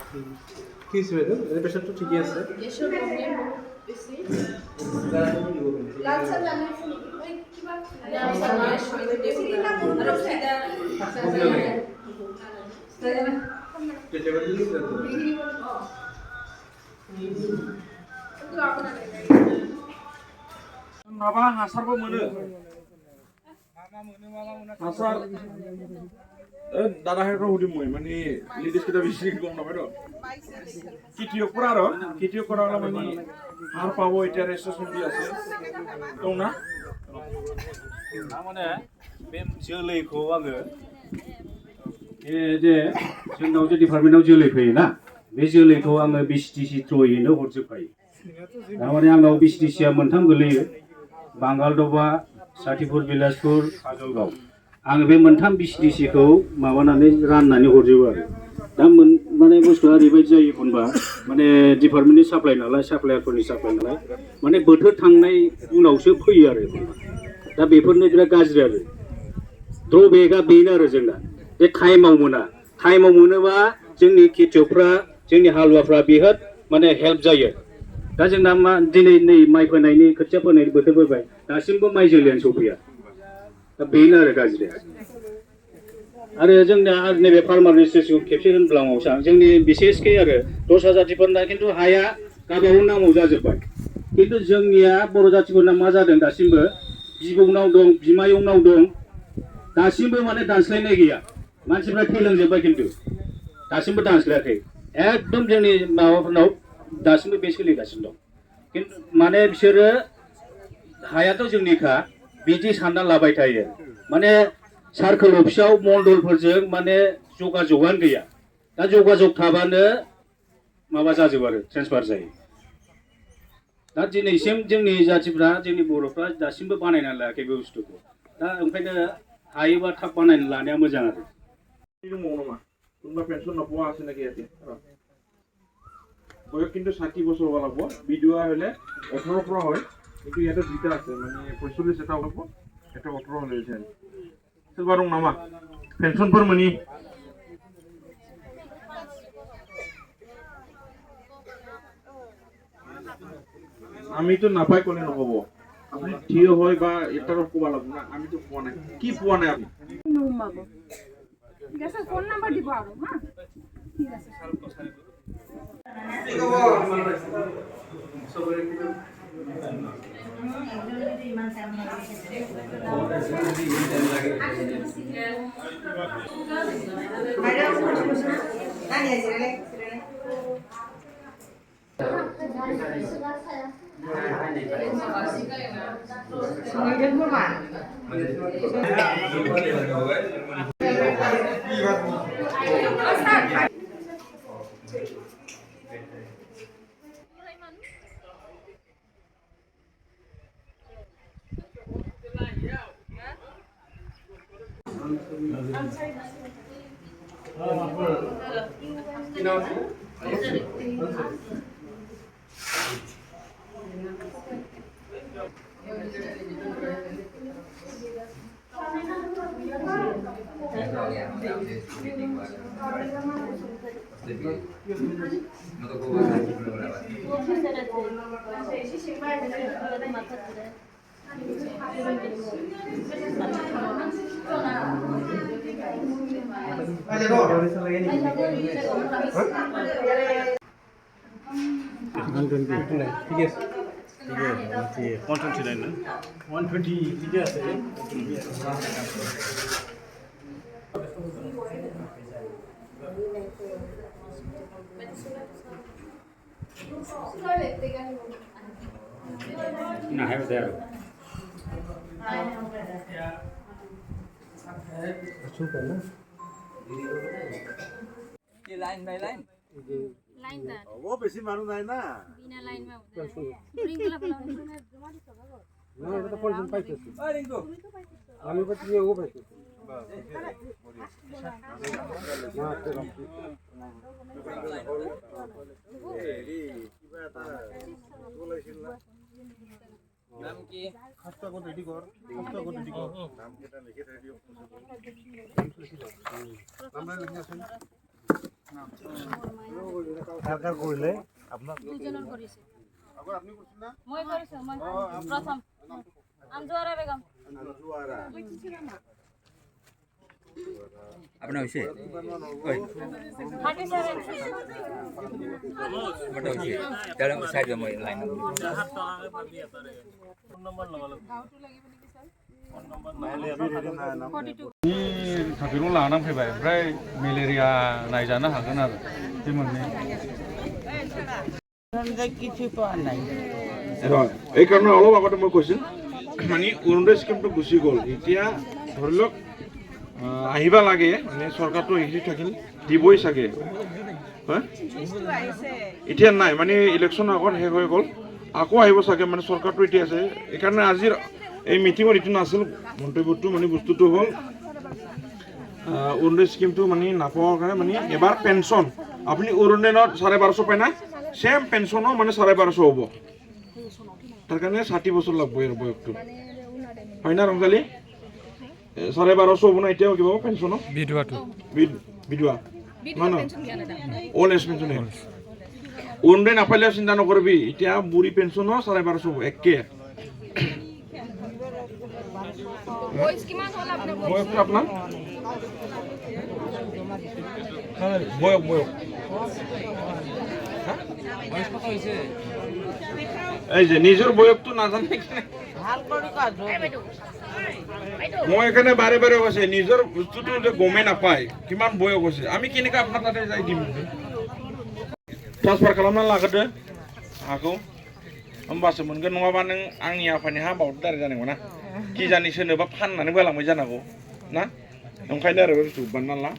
কি হৈছে বাইদেউ? এনে পেচেণ্টটো ঠিকে আছে? গেছৰ প্ৰব্লেম বহুত বেছি। লাল চাহ জানি আছে নেকি? মই কিবা লাল চাহ গেছ হৈ থাকে সিদিনা মোৰ আৰু সিদা কেতিয়াবা কি হৈছে? माबा हासारबो मोनो हासार दादाहेरखौ हुदिम মই মানে লিডিস কিটা বেশি গম নাপাই র কিটিয়করা আর কিটিয়করা মানে হার পাবো এটা রেজিস্ট্রেশন দি আছে দं না माने बे जोलैखौ आङो जे जोंनाव जे डिपार्टमेन्टआव जोलै फैयोना बे जोलैखौ आङो बिसिटिसि थ्रुयैनो हरजोबखायो थारमाने आंनाव बिसिटिसिया मोनथाम गोलैयो बांगालदबा साथिपुर बिलासपुर काजलगाव आङो बे मोनथाम बिसिटिसिखौ माबानानै राननानै हरजोबो आरो दा माने बुस्थुआ ओरैबायदि जायो एखनबा माने डिपार्टमेन्टनि साप्लाय नालाय साप्लायारफोरनि साप्लाय नालाय माने बोथोर थांनाय उनावसो फैयो आरो दा बेफोरनो बिराद गाज्रि आरो ड्रबेकआ बेनो आरो जोंना बे टाइमाव मोनोबा जोंनि खेथियकफ्रा जोंनि हालुवाफ्रा बिराद माने हेल्प जायो दा जोंना मा दिनै नै माइ फोनायनि खोथिया फोनायनि बोथोर फैबाय दासिमबो माइ जोलैयानो सफैया दा बेनो आरो गाज्रिया आरो जोंना नैबे फार्मार रेजिस्ट्रेसनखौ खेबसे होनब्लाङावसो जोंनि बिसेसकै आरो 10,000 जातिफोरना खिन्थु हाया गावबागाव नामाव जाजोब्बाय खिन्थु जोंनिया बर' जातिफोरना मा जादों दासिमबो बिबौनाव दं बिमायंनाव दं दासिमबो माने दानस्लायनाय गैया मानसिफ्रा थैलांजोब्बाय खिन्थु दासिमबो दानस्लायाखै एकदम जोंनि माबाफोरनाव दासिमबो बे सोलिगासिनो दं खिन्थु माने बिसोरो हायाथ' जोंनिखा बिदि सानना लाबाय थायो माने सार्कोल अफिसाव मण्डलफोरजों माने जगाजगानो गैया दा जगाजग थाबानो माबा जाजोबो आरो ट्रेन्सफार जायो दा दिनैसिम जोंनि जातिफ्रा जोंनि बर'फ्रा दासिमबो बानायनानै लायाखै बे बुस्थुखौ दा ओंखायनो हायोबा थाब बानायना लानाया मोजां आरो दंबावो नामा কোনোবা পেনশন নপোৱা আছে নেকি ইয়াতে বয়স কিন্তু 60 বছৰ হ'ব লাগিব বিধৱা হলে 18 পৰা হয় কিন্তু ইয়াতে দুটা আছে মানে 45 এটা হ'ব এটা 18 হলে যায় सोरबा दं नामा पेनशनफोर मोनि আমিতো নাপাই কোনে নহব আপনি থিয় হয় বা এটারও কোবা লাগব না আমি তো পোৱা নাই কি পোৱা নাই আপনি নুমাবো ঠিক আছে ফোন নাম্বাৰ দিব আৰু হা ঠিক আছে Nah, have there. Line by line. Line that. वो बेसी मारू नहीं ना. बिना लाइन में होता है. रिंग लगा ना ये तो कौन सी पाइप है? रिंग तो. आमी बच्ची ये वो पाइप है. ना तेरा. नाम की खास्ता को रेडी कर नाम केटा लिखे रेडी नाम लिखना सुन সরকার করলে আপনার দুজনের করেছে মই করেছে মই প্রথম আনজুয়ারা বেগম আপনার হয়েছে ওই 37 ওটা হয়েছে তাহলে সাইড মই লাইন थाफेरखौ लानानै फैबाय ओमफ्राय मेलेरिया नायजानो हागोन आरो बे मोननै এই কাৰণে অলপ আগতে মই কৈছোঁ মানে অৰুণোদয় স্কিমটো গুচি গ'ল এতিয়া ধৰি লওক আহিবা লাগে মানে চৰকাৰটো হেৰি থাকিল দিবই চাগে হয় এতিয়া নাই মানে ইলেকশ্যন আগত শেষ হৈ গ'ল আকৌ আহিব চাগে মানে চৰকাৰটো এতিয়া আছে এইকাৰণে আজিৰ এই মিটিঙত এইটো নাছিল মন্তব্যটো মানে বস্তুটো হ'ল অৰুণোদয় স্কিমটো মানে নাপাৱাৰ কাৰণে মানে এবাৰ পেঞ্চন আপুনি অৰুণোদয়ত 1250 পায় না সেম পেঞ্চনো মানে 1250 হ'ব তাৰ কাৰণে 60 বছৰ লাগব ইয়াৰ বয়সটো হয় না ৰংজালী 1250 হ'ব না এতিয়াও কিবা পেঞ্চনো বিধৱা অল্ড এজ পেঞ্চন অৰুণোদয় নাপালে চিন্তা নকৰিবি এতিয়া বুঢ়ী পেঞ্চনো 1250 হ'ব একে বয়স কিমান হ'ল আপোনাৰ বয়সটো আপোনাৰ বয়স এই যে নিজৰ বয়সটো নাজানে মই এখানে বাৰে বাৰে কৈছে নিজৰ বস্তুটো যে গমে নাপায় কিমান বয়স হৈছে আমি কেনেকৈ আপোনাৰ তাতে যাই দিম ট্ৰান্সফাर खालामना लाग्रोदो हाखौ होमबासो मोनगोन नङाबा नों आंनि आफानि हा बावदो दारै जानाय नङा कि जानि सोरनोबा फाननानै गालांबाय जानांगौ ना ओंखायनो आरो बुस्थु बानायना ला